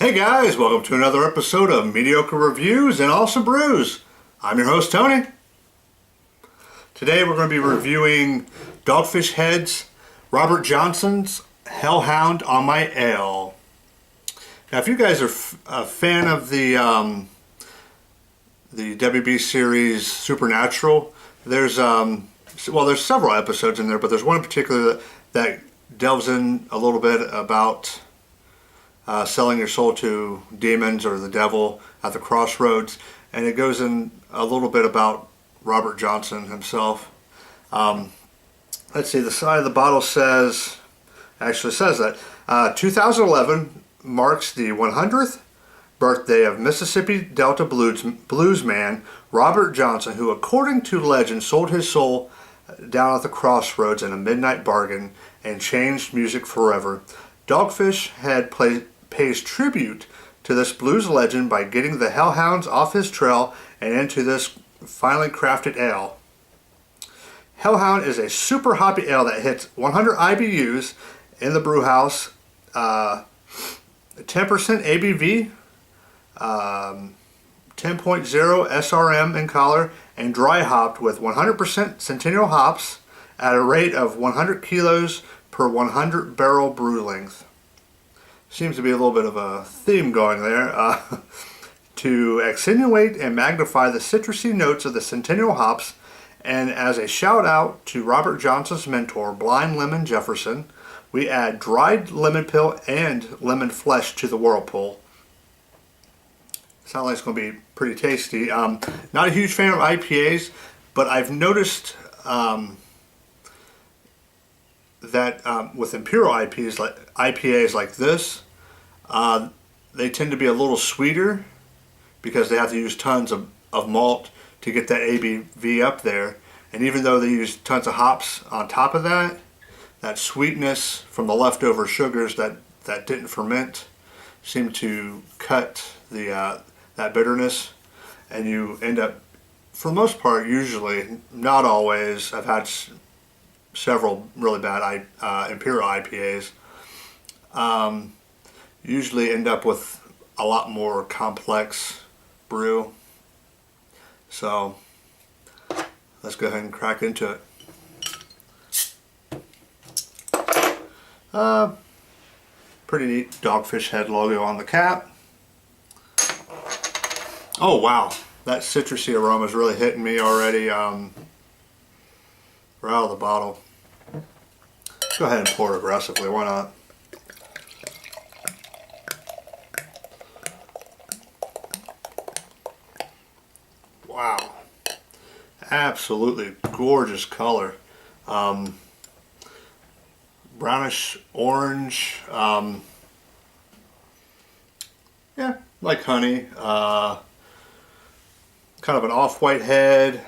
Hey guys, welcome to another episode of Mediocre Reviews and Awesome Brews. I'm your host Tony. Today we're going to be reviewing Dogfish Head's Robert Johnson's Hellhound on my ale. Now if you guys are a fan of the WB series Supernatural, there's several episodes in there, but there's one in particular that delves in a little bit about selling your soul to demons or the devil at the crossroads, and it goes in a little bit about Robert Johnson himself. Let's see, the side of the bottle says that 2011 marks the 100th birthday of Mississippi Delta bluesman Robert Johnson, who according to legend sold his soul down at the crossroads in a midnight bargain and changed music forever. Dogfish Head pays tribute to this blues legend by getting the Hellhounds off his trail and into this finely crafted ale. Hellhound is a super hoppy ale that hits 100 IBUs in the brew house, 10% ABV, 10.0 SRM in color, and dry hopped with 100% Centennial hops at a rate of 100 kilos per 100 barrel brew length. Seems to be a little bit of a theme going there. To accentuate and magnify the citrusy notes of the Centennial hops, and as a shout out to Robert Johnson's mentor, Blind Lemon Jefferson, we add dried lemon peel and lemon flesh to the whirlpool. Sounds like it's going to be pretty tasty. Not a huge fan of IPAs, but I've noticed that with imperial IPAs like this, they tend to be a little sweeter because they have to use tons of malt to get that ABV up there. And even though they use tons of hops on top of that, that sweetness from the leftover sugars that didn't ferment seem to cut that bitterness, and you end up, for the most part, usually, not always, I've had several really bad imperial IPAs, usually end up with a lot more complex brew. So let's go ahead and crack into it. Pretty neat Dogfish Head logo on the cap. Oh wow, that citrusy aroma is really hitting me already. Right out of the bottle. Go ahead and pour aggressively, why not? Wow, absolutely gorgeous color. Brownish orange, yeah, like honey. Kind of an off-white head.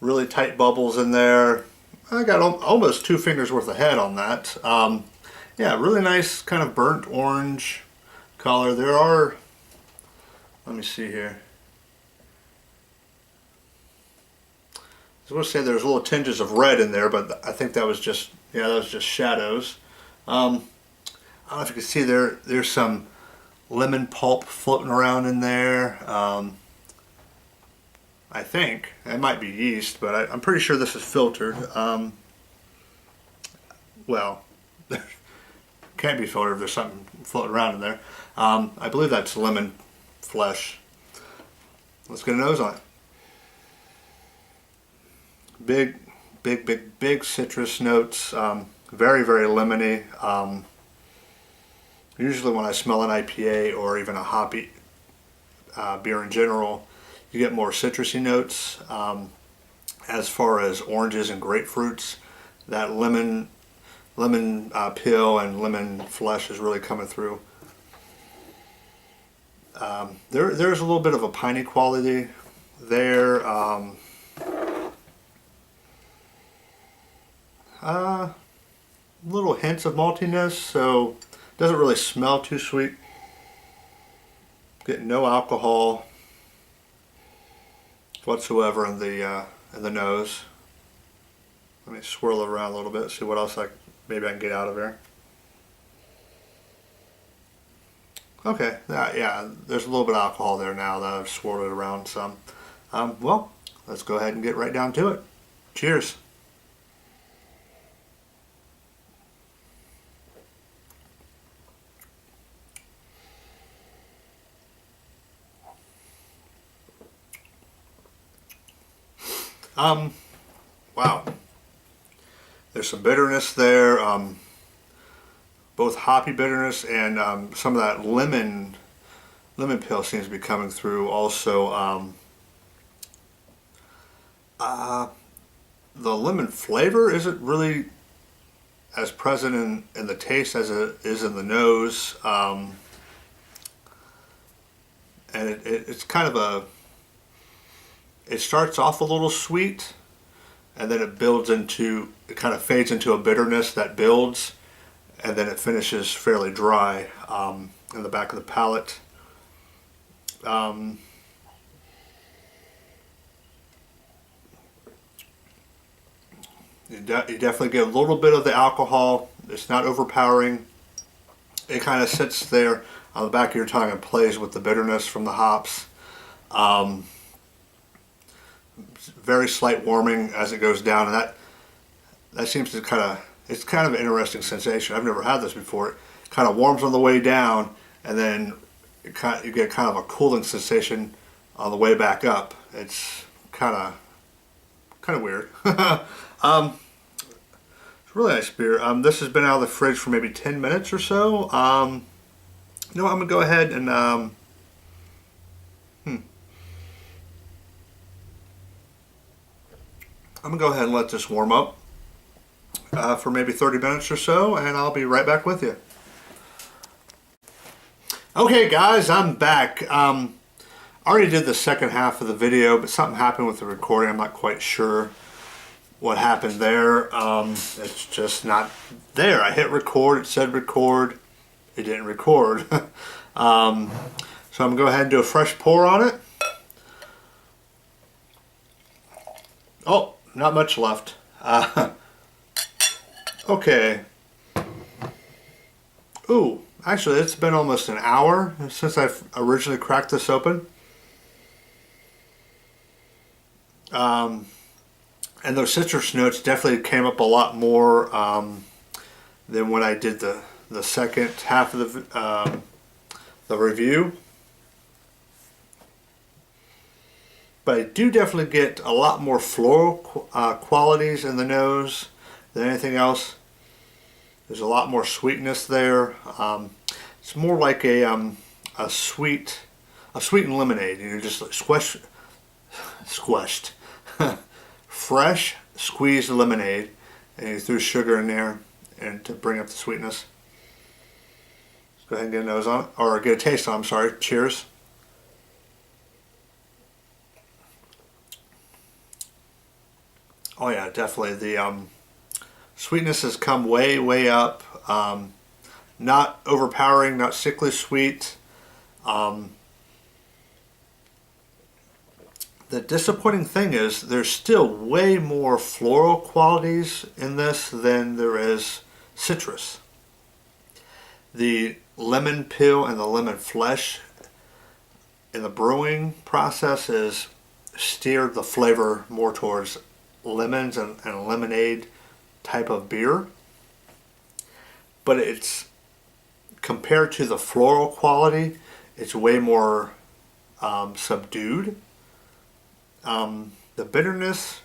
Really tight bubbles in there. I got almost 2 fingers worth of head on that. Yeah, really nice kind of burnt orange color. There are, let me see here. I was going to say there's little tinges of red in there, but I think that was just, yeah, that was just shadows. I don't know if you can see there's some lemon pulp floating around in there. I think it might be yeast, but I'm pretty sure this is filtered. Well, can't be filtered if there's something floating around in there. I believe that's lemon flesh. Let's get a nose on it. Big citrus notes. Very, very lemony. Usually when I smell an IPA or even a hoppy beer in general, you get more citrusy notes. As far as oranges and grapefruits, that lemon peel and lemon flesh is really coming through. There's a little bit of a piney quality there. Little hints of maltiness, so it doesn't really smell too sweet. Getting no alcohol whatsoever in the nose. Let me swirl it around a little bit, see what else maybe I can get out of here. Okay, yeah, there's a little bit of alcohol there now that I've swirled it around some. Well, let's go ahead and get right down to it. Cheers. Wow. There's some bitterness there, both hoppy bitterness and some of that lemon peel seems to be coming through. Also, the lemon flavor isn't really as present in the taste as it is in the nose, and it's kind of it starts off a little sweet, and then it kind of fades into a bitterness that builds, and then it finishes fairly dry in the back of the palate. You definitely get a little bit of the alcohol. It's not overpowering. It kind of sits there on the back of your tongue and plays with the bitterness from the hops. Very slight warming as it goes down, and that seems to it's kind of an interesting sensation. I've never had this before. It kind of warms on the way down, and then you get kind of a cooling sensation on the way back up. It's kind of weird. It's really nice beer. This has been out of the fridge for maybe 10 minutes or so. You know what, I'm gonna go ahead and I'm gonna go ahead and let this warm up for maybe 30 minutes or so, and I'll be right back with you. Okay guys, I'm back. I already did the second half of the video, but something happened with the recording. I'm not quite sure what happened there. It's just not there. I hit record, it said record, it didn't record. So I'm gonna go ahead and do a fresh pour on it. Oh, not much left. Okay. Ooh, actually it's been almost an hour since I've originally cracked this open. And those citrus notes definitely came up a lot more than when I did the second half of the review. But I do definitely get a lot more floral qualities in the nose than anything else. There's a lot more sweetness there. It's more like a sweetened lemonade. You know, just like squished, fresh squeezed lemonade, and you threw sugar in there and to bring up the sweetness. Let's go ahead and get a nose on it, or get a taste on it. I'm sorry. Cheers. Oh yeah, definitely. The sweetness has come way up. Not overpowering, not sickly sweet. The disappointing thing is there's still way more floral qualities in this than there is citrus. The lemon peel and the lemon flesh in the brewing process is steered the flavor more towards lemons and lemonade type of beer, but it's compared to the floral quality, it's way more subdued. The bitterness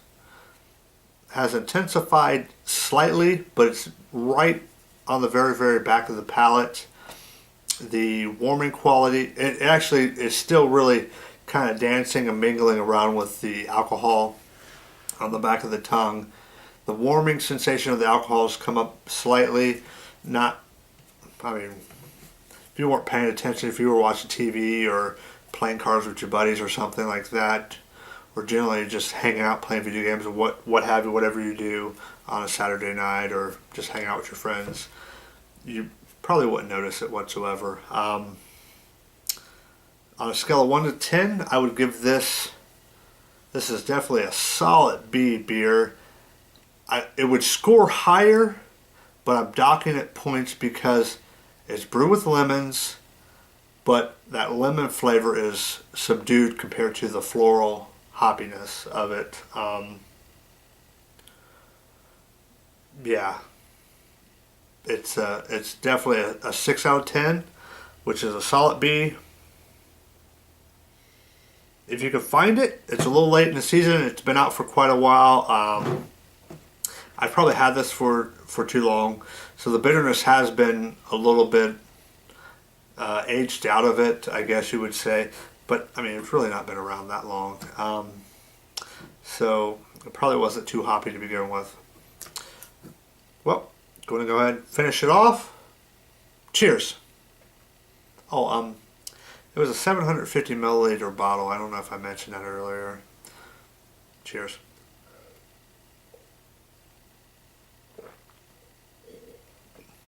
has intensified slightly, but it's right on the very back of the palate. The warming quality, it actually is still really kind of dancing and mingling around with the alcohol on the back of the tongue. The warming sensation of the alcohol has come up slightly. Not, I mean, if you weren't paying attention, if you were watching TV or playing cards with your buddies or something like that, or generally just hanging out playing video games or what have you, whatever you do on a Saturday night or just hang out with your friends, you probably wouldn't notice it whatsoever. On a scale of 1 to 10, I would give this is definitely a solid B beer. It would score higher, but I'm docking it points because it's brewed with lemons. but that lemon flavor is subdued compared to the floral hoppiness of it. Yeah, it's definitely a 6 out of 10, which is a solid B. If you can find it, it's a little late in the season. It's been out for quite a while. I've probably had this for too long, so the bitterness has been a little bit aged out of it, I guess you would say. But I mean, it's really not been around that long, so it probably wasn't too hoppy to begin with. Well, going to go ahead and finish it off. Cheers. Oh, it was a 750 milliliter bottle. I don't know if I mentioned that earlier. Cheers.